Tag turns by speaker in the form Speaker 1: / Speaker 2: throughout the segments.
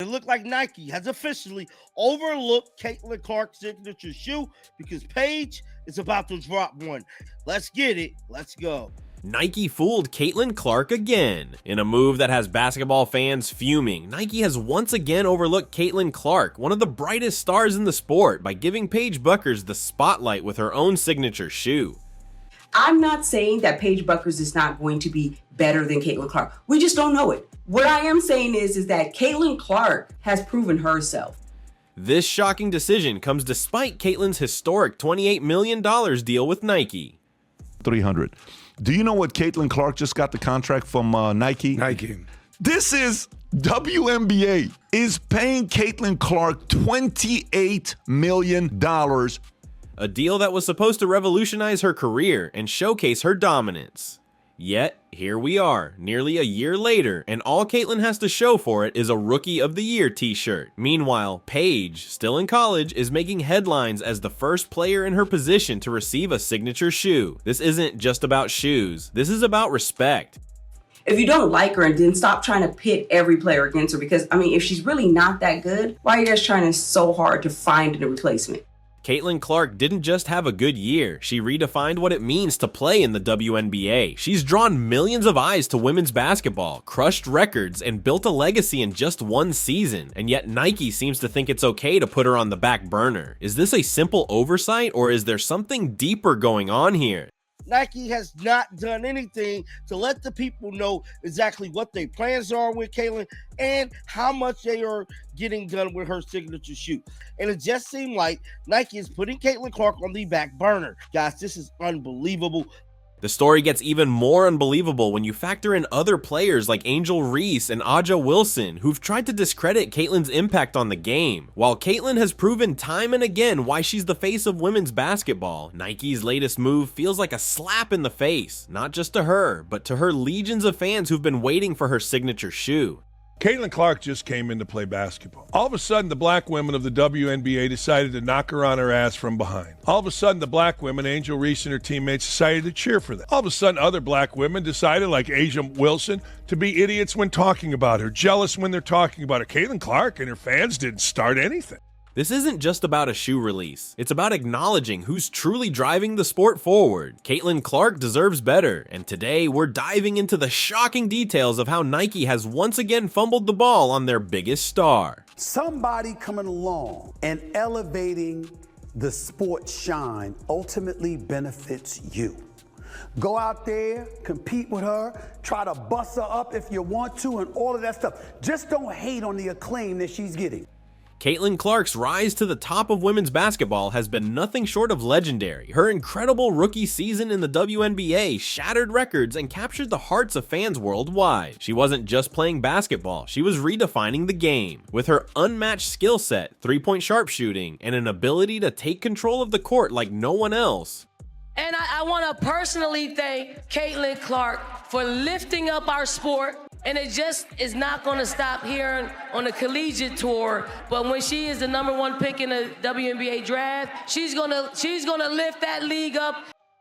Speaker 1: It looked like Nike has officially overlooked Caitlin Clark's signature shoe because Paige is about to drop one. Let's get it. Let's go.
Speaker 2: Nike fooled Caitlin Clark again. In a move that has basketball fans fuming, Nike has once again overlooked Caitlin Clark, one of the brightest stars in the sport, by giving Paige Bueckers the spotlight with her own signature shoe.
Speaker 3: I'm not saying that Paige Bueckers is not going to be better than Caitlin Clark. We just don't know it. What I am saying is that Caitlin Clark has proven herself.
Speaker 2: This shocking decision comes despite Caitlin's historic $28 million deal with Nike.
Speaker 4: 300. Do you know what Caitlin Clark just got the contract from Nike?
Speaker 5: Nike.
Speaker 4: This is WNBA is paying Caitlin Clark $28 million.
Speaker 2: A deal that was supposed to revolutionize her career and showcase her dominance. Yet, here we are, nearly a year later, and all Caitlin has to show for it is a Rookie of the Year t-shirt. Meanwhile, Paige, still in college, is making headlines as the first player in her position to receive a signature shoe. This isn't just about shoes, this is about respect.
Speaker 3: If you don't like her, and then stop trying to pit every player against her, because, I mean, if she's really not that good, why are you guys trying so hard to find a replacement?
Speaker 2: Caitlin Clark didn't just have a good year, she redefined what it means to play in the WNBA. She's drawn millions of eyes to women's basketball, crushed records, and built a legacy in just one season, and yet Nike seems to think it's okay to put her on the back burner. Is this a simple oversight, or is there something deeper going on here?
Speaker 1: Nike has not done anything to let the people know exactly what their plans are with Caitlin and how much they are getting done with her signature shoe. And it just seemed like Nike is putting Caitlin Clark on the back burner. Guys, this is unbelievable.
Speaker 2: The story gets even more unbelievable when you factor in other players like Angel Reese and Aja Wilson, who've tried to discredit Caitlin's impact on the game. While Caitlin has proven time and again why she's the face of women's basketball, Nike's latest move feels like a slap in the face, not just to her, but to her legions of fans who've been waiting for her signature shoe.
Speaker 5: Caitlin Clark just came in to play basketball. All of a sudden, the black women of the WNBA decided to knock her on her ass from behind. All of a sudden, the black women, Angel Reese and her teammates, decided to cheer for them. All of a sudden, other black women decided, like Asia Wilson, to be idiots when talking about her, jealous when they're talking about her. Caitlin Clark and her fans didn't start anything.
Speaker 2: This isn't just about a shoe release, it's about acknowledging who's truly driving the sport forward. Caitlin Clark deserves better, and today we're diving into the shocking details of how Nike has once again fumbled the ball on their biggest star.
Speaker 6: Somebody coming along and elevating the sport shine ultimately benefits you. Go out there, compete with her, try to bust her up if you want to, and all of that stuff. Just don't hate on the acclaim that she's getting.
Speaker 2: Caitlin Clark's rise to the top of women's basketball has been nothing short of legendary. Her incredible rookie season in the WNBA shattered records and captured the hearts of fans worldwide. She wasn't just playing basketball, she was redefining the game. With her unmatched skill set, three-point sharpshooting, and an ability to take control of the court like no one else.
Speaker 7: And I want to personally thank Caitlin Clark for lifting up our sport. And it just is not going to stop here on the collegiate tour. But when she is the #1 pick in the WNBA draft, she's gonna lift that league up.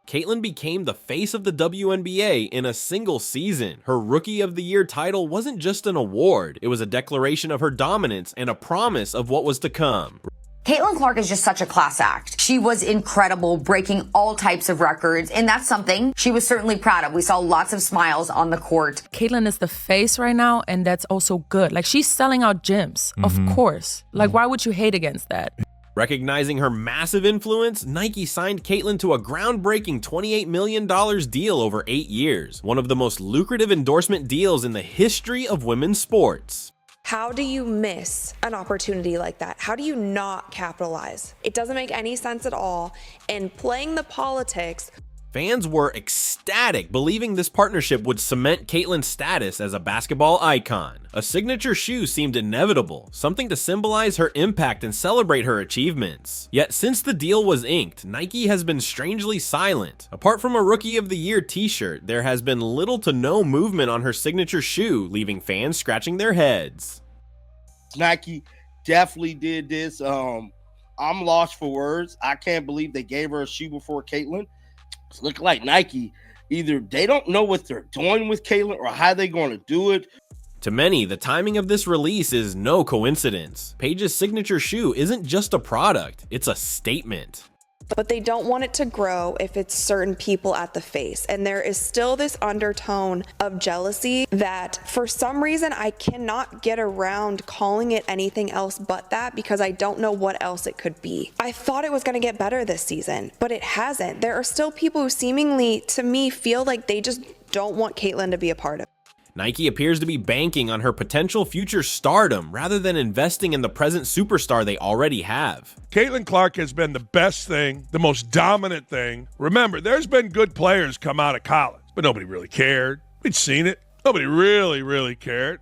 Speaker 2: Caitlin became the face of the WNBA in a single season. Her Rookie of the Year title wasn't just an award, it was a declaration of her dominance and a promise of what was to come.
Speaker 8: Caitlin Clark is just such a class act. She was incredible, breaking all types of records, and that's something she was certainly proud of. We saw lots of smiles on the court.
Speaker 9: Caitlin is the face right now, and that's also good. Like, she's selling out gyms, of course. Like, why would you hate against that?
Speaker 2: Recognizing her massive influence, Nike signed Caitlin to a groundbreaking $28 million deal over 8 years, one of the most lucrative endorsement deals in the history of women's sports.
Speaker 10: How do you miss an opportunity like that? How do you not capitalize? It doesn't make any sense at all. And playing the politics.
Speaker 2: Fans were ecstatic, believing this partnership would cement Caitlin's status as a basketball icon. A signature shoe seemed inevitable, something to symbolize her impact and celebrate her achievements. Yet since the deal was inked, Nike has been strangely silent. Apart from a Rookie of the Year t-shirt, there has been little to no movement on her signature shoe, leaving fans scratching their heads.
Speaker 1: Nike definitely did this. I'm lost for words. I can't believe they gave her a shoe before Caitlin. It's looking like Nike, either they don't know what they're doing with Caitlin or how they're going to do it.
Speaker 2: To many, the timing of this release is no coincidence. Paige's signature shoe isn't just a product, it's a statement.
Speaker 10: But they don't want it to grow if it's certain people at the face. And there is still this undertone of jealousy that for some reason I cannot get around calling it anything else but that, because I don't know what else it could be. I thought it was going to get better this season, but it hasn't. There are still people who seemingly, to me, feel like they just don't want Caitlyn to be a part of it.
Speaker 2: Nike appears to be banking on her potential future stardom rather than investing in the present superstar they already have.
Speaker 5: Caitlin Clark has been the best thing, the most dominant thing. Remember, there's been good players come out of college, but nobody really cared. We'd seen it. Nobody really cared.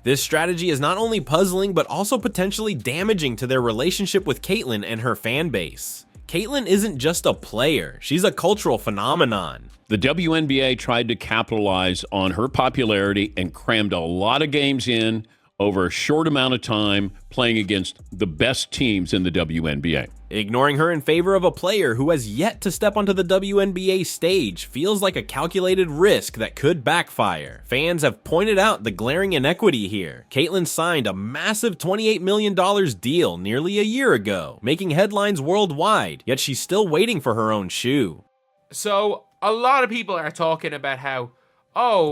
Speaker 2: This strategy is not only puzzling, but also potentially damaging to their relationship with Caitlyn and her fan base. Caitlyn isn't just a player, she's a cultural phenomenon.
Speaker 11: The WNBA tried to capitalize on her popularity and crammed a lot of games in over a short amount of time, playing against the best teams in the WNBA.
Speaker 2: Ignoring her in favor of a player who has yet to step onto the WNBA stage feels like a calculated risk that could backfire. Fans have pointed out the glaring inequity here. Caitlyn signed a massive $28 million deal nearly a year ago, making headlines worldwide, yet she's still waiting for her own shoe.
Speaker 12: So, a lot of people are talking about how,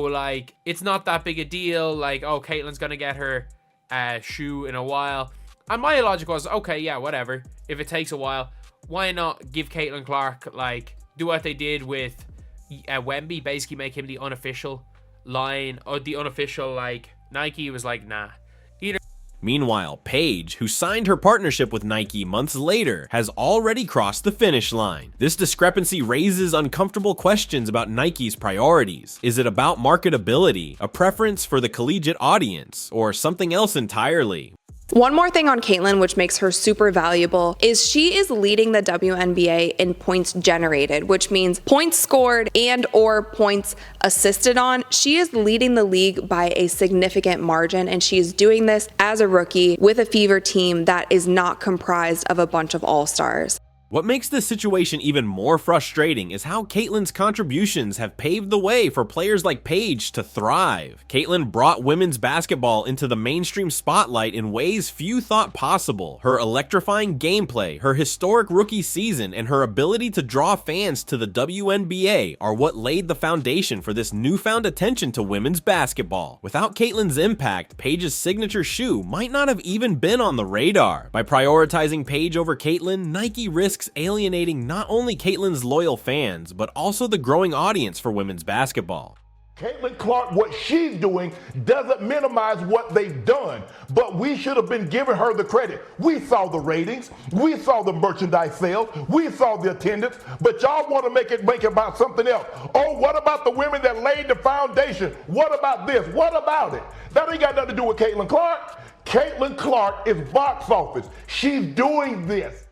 Speaker 12: like, it's not that big a deal, like, Caitlyn's gonna get her shoe in a while. And my logic was, okay, yeah, whatever. If it takes a while, why not give Caitlin Clark, like, do what they did with Wemby, basically make him the unofficial line, or the unofficial, like, Nike was like, nah.
Speaker 2: Meanwhile, Paige, who signed her partnership with Nike months later, has already crossed the finish line. This discrepancy raises uncomfortable questions about Nike's priorities. Is it about marketability, a preference for the collegiate audience, or something else entirely?
Speaker 10: One more thing on Caitlyn, which makes her super valuable, is she is leading the WNBA in points generated, which means points scored and or points assisted on. She is leading the league by a significant margin, and she is doing this as a rookie with a Fever team that is not comprised of a bunch of all-stars.
Speaker 2: What makes this situation even more frustrating is how Caitlyn's contributions have paved the way for players like Paige to thrive. Caitlyn brought women's basketball into the mainstream spotlight in ways few thought possible. Her electrifying gameplay, her historic rookie season, and her ability to draw fans to the WNBA are what laid the foundation for this newfound attention to women's basketball. Without Caitlyn's impact, Paige's signature shoe might not have even been on the radar. By prioritizing Paige over Caitlyn, Nike risks alienating not only Caitlyn's loyal fans, but also the growing audience for women's basketball.
Speaker 13: Caitlin Clark, what she's doing doesn't minimize what they've done, but we should have been giving her the credit. We saw the ratings, we saw the merchandise sales, we saw the attendance, but y'all want to make it about something else. Oh, what about the women that laid the foundation? What about this? What about it? That ain't got nothing to do with Caitlin Clark. Caitlin Clark is box office. She's doing this.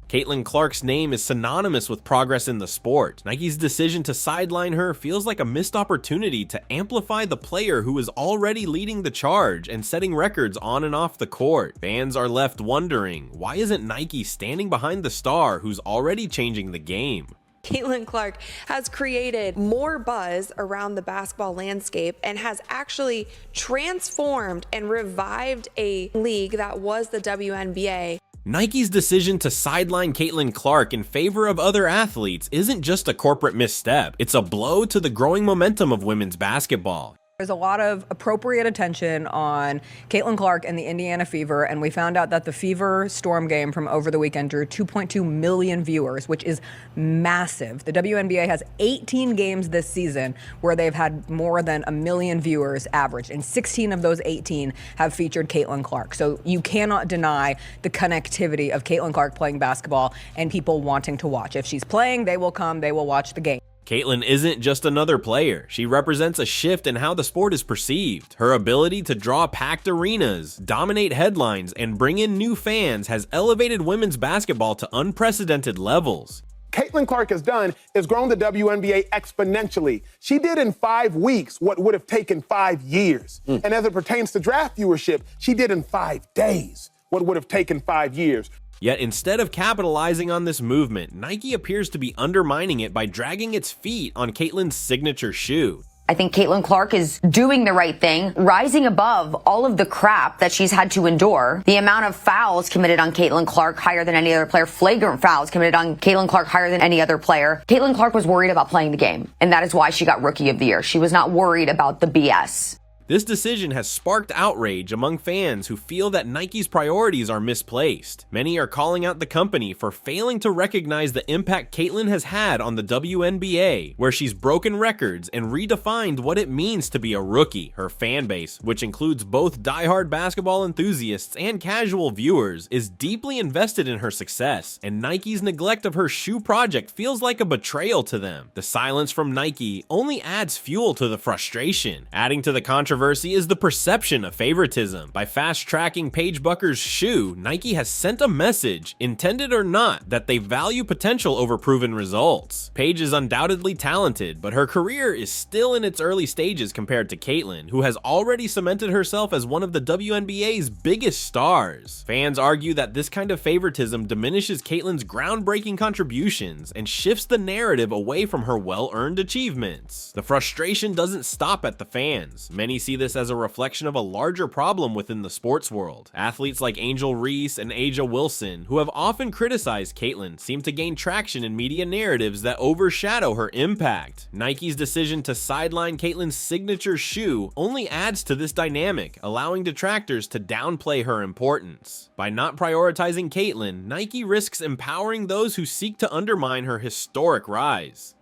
Speaker 2: Caitlin Clark's name is synonymous with progress in the sport. Nike's decision to sideline her feels like a missed opportunity to amplify the player who is already leading the charge and setting records on and off the court. Fans are left wondering, why isn't Nike standing behind the star who's already changing the game?
Speaker 10: Caitlin Clark has created more buzz around the basketball landscape and has actually transformed and revived a league that was the WNBA.
Speaker 2: Nike's decision to sideline Caitlin Clark in favor of other athletes isn't just a corporate misstep, it's a blow to the growing momentum of women's basketball.
Speaker 14: There's a lot of appropriate attention on Caitlin Clark and the Indiana Fever, and we found out that the Fever Storm game from over the weekend drew 2.2 million viewers, which is massive. The WNBA has 18 games this season where they've had more than 1 million viewers average, and 16 of those 18 have featured Caitlin Clark. So you cannot deny the connectivity of Caitlin Clark playing basketball and people wanting to watch. If she's playing, they will come, they will watch the game.
Speaker 2: Caitlyn isn't just another player. She represents a shift in how the sport is perceived. Her ability to draw packed arenas, dominate headlines, and bring in new fans has elevated women's basketball to unprecedented levels.
Speaker 15: Caitlin Clark has done is grown the WNBA exponentially. She did in 5 weeks what would have taken 5 years. And as it pertains to draft viewership, she did in 5 days what would have taken 5 years.
Speaker 2: Yet instead of capitalizing on this movement, Nike appears to be undermining it by dragging its feet on Caitlyn's signature shoe.
Speaker 8: I think Caitlin Clark is doing the right thing, rising above all of the crap that she's had to endure. The amount of fouls committed on Caitlin Clark higher than any other player, flagrant fouls committed on Caitlin Clark higher than any other player. Caitlin Clark was worried about playing the game, and that is why she got Rookie of the Year. She was not worried about the BS.
Speaker 2: This decision has sparked outrage among fans who feel that Nike's priorities are misplaced. Many are calling out the company for failing to recognize the impact Caitlin has had on the WNBA, where she's broken records and redefined what it means to be a rookie. Her fan base, which includes both diehard basketball enthusiasts and casual viewers, is deeply invested in her success, and Nike's neglect of her shoe project feels like a betrayal to them. The silence from Nike only adds fuel to the frustration. Adding to the controversy is the perception of favoritism. By fast-tracking Paige Bucker's shoe, Nike has sent a message, intended or not, that they value potential over proven results. Paige is undoubtedly talented, but her career is still in its early stages compared to Caitlin, who has already cemented herself as one of the WNBA's biggest stars. Fans argue that this kind of favoritism diminishes Caitlin's groundbreaking contributions and shifts the narrative away from her well-earned achievements. The frustration doesn't stop at the fans. Many see this as a reflection of a larger problem within the sports world. Athletes like Angel Reese and Aja Wilson, who have often criticized Caitlin, seem to gain traction in media narratives that overshadow her impact. Nike's decision to sideline Caitlin's signature shoe only adds to this dynamic, allowing detractors to downplay her importance. By not prioritizing Caitlin, Nike risks empowering those who seek to undermine her historic rise.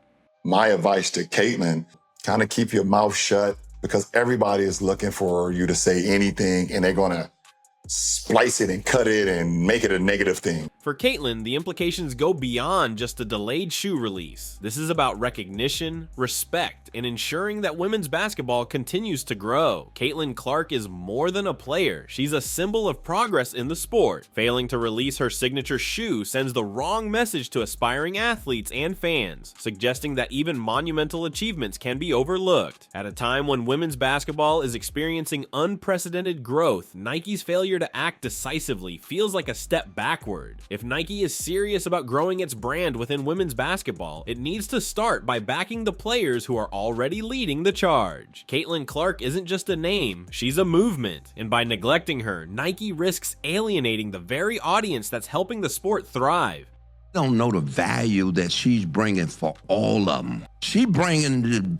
Speaker 16: My advice to Caitlin, kind of keep your mouth shut, because everybody is looking for you to say anything, and they're going to splice it and cut it and make it a negative thing.
Speaker 2: For Caitlin, the implications go beyond just a delayed shoe release. This is about recognition, respect, and ensuring that women's basketball continues to grow. Caitlin Clark is more than a player. She's a symbol of progress in the sport. Failing to release her signature shoe sends the wrong message to aspiring athletes and fans, suggesting that even monumental achievements can be overlooked. At a time when women's basketball is experiencing unprecedented growth, Nike's failure to act decisively feels like a step backward. If Nike is serious about growing its brand within women's basketball, it needs to start by backing the players who are already leading the charge. Caitlin Clark isn't just a name, she's a movement, and by neglecting her, Nike risks alienating the very audience that's helping the sport thrive.
Speaker 17: Don't know the value that she's bringing for all of them. She bringing,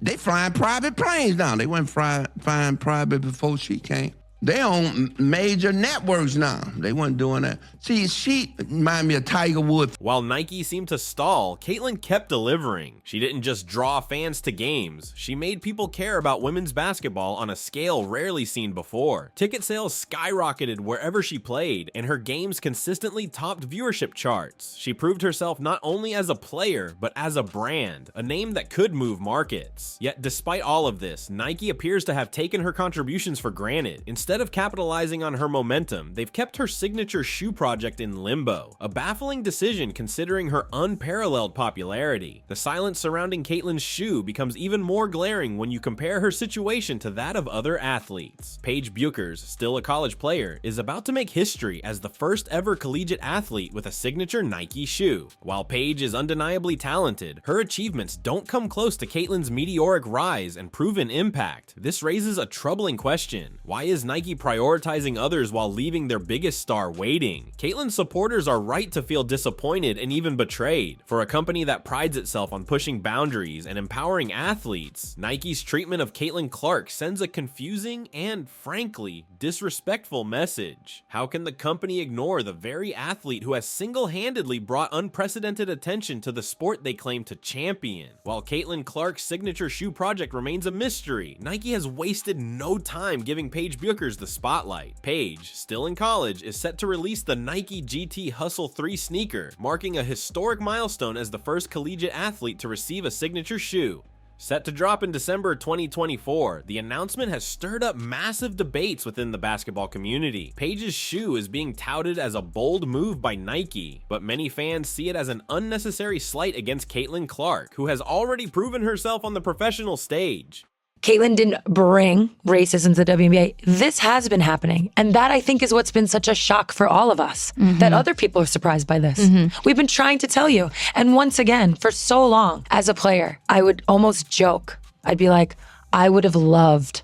Speaker 17: they flying private planes now. They weren't flying private before she came. They on major networks now. They weren't doing that. See, she remind me of Tiger Woods.
Speaker 2: While Nike seemed to stall, Caitlin kept delivering. She didn't just draw fans to games. She made people care about women's basketball on a scale rarely seen before. Ticket sales skyrocketed wherever she played, and her games consistently topped viewership charts. She proved herself not only as a player, but as a brand, a name that could move markets. Yet despite all of this, Nike appears to have taken her contributions for granted. Instead of capitalizing on her momentum, they've kept her signature shoe project in limbo, a baffling decision considering her unparalleled popularity. The silence surrounding Caitlin's shoe becomes even more glaring when you compare her situation to that of other athletes. Paige Buchers, still a college player, is about to make history as the first ever collegiate athlete with a signature Nike shoe. While Paige is undeniably talented, her achievements don't come close to Caitlin's meteoric rise and proven impact. This raises a troubling question. Why is Nike prioritizing others while leaving their biggest star waiting? Caitlin's supporters are right to feel disappointed and even betrayed. For a company that prides itself on pushing boundaries and empowering athletes, Nike's treatment of Caitlin Clark sends a confusing and, frankly, disrespectful message. How can the company ignore the very athlete who has single-handedly brought unprecedented attention to the sport they claim to champion? While Caitlin Clark's signature shoe project remains a mystery, Nike has wasted no time giving Paige Buchers the spotlight. Paige, still in college, is set to release the Nike GT Hustle 3 sneaker, marking a historic milestone as the first collegiate athlete to receive a signature shoe. Set to drop in December 2024, the announcement has stirred up massive debates within the basketball community. Paige's shoe is being touted as a bold move by Nike, but many fans see it as an unnecessary slight against Caitlin Clark, who has already proven herself on the professional stage.
Speaker 18: Caitlin didn't bring racism to the WNBA. This has been happening. And that, I think, is what's been such a shock for all of us, that other people are surprised by this. We've been trying to tell you. And once again, for so long, as a player, I would almost joke I'd be like, I would have loved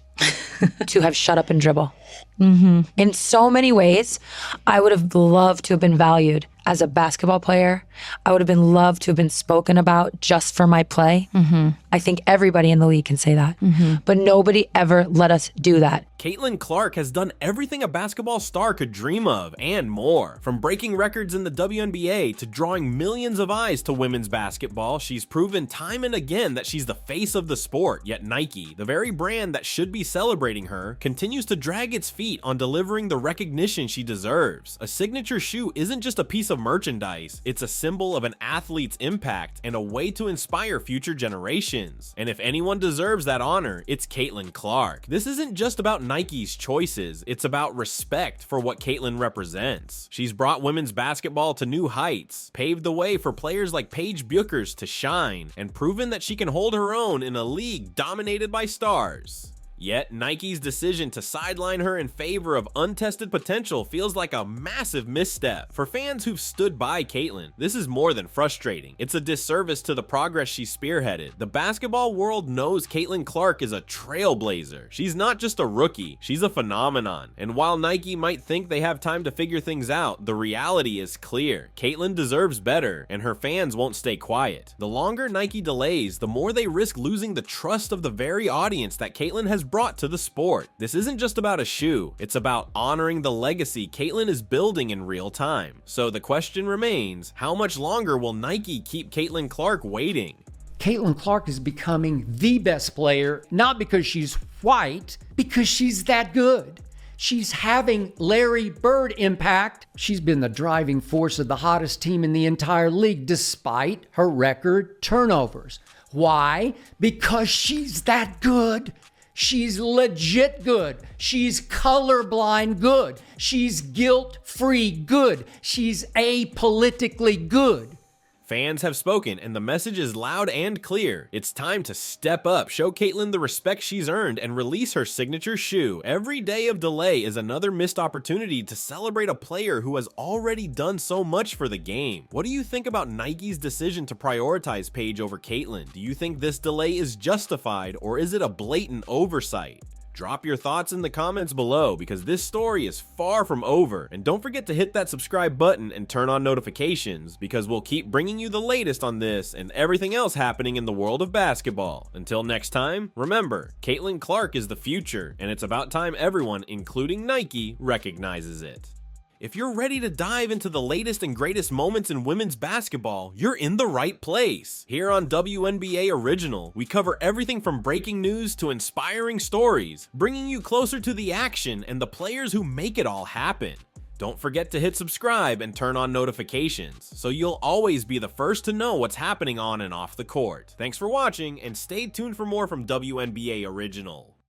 Speaker 18: to have shut up and dribble. In so many ways, I would have loved to have been valued as a basketball player. I would have been loved to have been spoken about just for my play. I think everybody in the league can say that. But nobody ever let us do that.
Speaker 2: Caitlin Clark has done everything a basketball star could dream of and more. From breaking records in the WNBA to drawing millions of eyes to women's basketball, she's proven time and again that she's the face of the sport. Yet Nike, the very brand that should be celebrating her, continues to drag its feet on delivering the recognition she deserves. A signature shoe isn't just a piece of merchandise, it's a symbol of an athlete's impact and a way to inspire future generations. And if anyone deserves that honor, it's Caitlin Clark. This isn't just about Nike's choices, it's about respect for what Caitlin represents. She's brought women's basketball to new heights, paved the way for players like Paige Bueckers to shine, and proven that she can hold her own in a league dominated by stars. Yet, Nike's decision to sideline her in favor of untested potential feels like a massive misstep. For fans who've stood by Caitlin, this is more than frustrating. It's a disservice to the progress she spearheaded. The basketball world knows Caitlin Clark is a trailblazer. She's not just a rookie, she's a phenomenon. And while Nike might think they have time to figure things out, the reality is clear. Caitlin deserves better, and her fans won't stay quiet. The longer Nike delays, the more they risk losing the trust of the very audience that Caitlin has brought to the sport. This isn't just about a shoe, it's about honoring the legacy Caitlin is building in real time. So the question remains, how much longer will Nike keep Caitlin Clark waiting?
Speaker 19: Caitlin Clark is becoming the best player, not because she's white, because she's that good. She's having Larry Bird impact. She's been the driving force of the hottest team in the entire league despite her record turnovers. Why? Because she's that good. She's legit good. She's colorblind good. She's guilt-free good. She's apolitically good.
Speaker 2: Fans have spoken, and the message is loud and clear. It's time to step up, show Caitlin the respect she's earned, and release her signature shoe. Every day of delay is another missed opportunity to celebrate a player who has already done so much for the game. What do you think about Nike's decision to prioritize Paige over Caitlin? Do you think this delay is justified, or is it a blatant oversight? Drop your thoughts in the comments below, because this story is far from over. And don't forget to hit that subscribe button and turn on notifications, because we'll keep bringing you the latest on this and everything else happening in the world of basketball. Until next time, remember, Caitlin Clark is the future, and it's about time everyone, including Nike, recognizes it. If you're ready to dive into the latest and greatest moments in women's basketball, you're in the right place. Here on WNBA Original, we cover everything from breaking news to inspiring stories, bringing you closer to the action and the players who make it all happen. Don't forget to hit subscribe and turn on notifications, so you'll always be the first to know what's happening on and off the court. Thanks for watching, and stay tuned for more from WNBA Original.